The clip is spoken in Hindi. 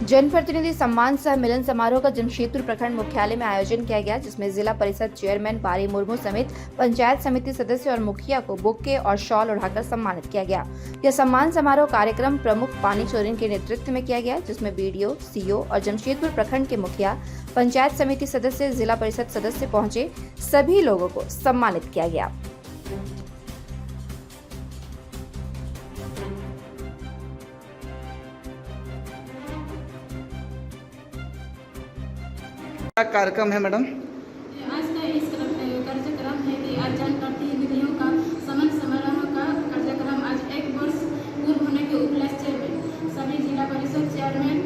जनप्रतिनिधि सम्मान सह मिलन समारोह का जमशेदपुर प्रखंड मुख्यालय में आयोजन किया गया, जिसमें जिला परिषद चेयरमैन पारी मुर्मू समेत पंचायत समिति सदस्य और मुखिया को बुक्के और शॉल उड़ाकर सम्मानित किया गया। यह सम्मान समारोह कार्यक्रम प्रमुख पानी सोरेन के नेतृत्व में किया गया, जिसमें बीडीओ, सीओ और जमशेदपुर प्रखंड के मुखिया, पंचायत समिति सदस्य, जिला परिषद सदस्य पहुंचे। सभी लोगों को सम्मानित किया गया। क्या कार्यक्रम है मैडम? आज का इस कार्यक्रम है कि आज जनप्रतिनिधियों का सम्मान समारोह का कार्यक्रम आज 1 वर्ष पूर्ण होने के उपलक्ष्य में सभी जिला परिषद चेयरमैन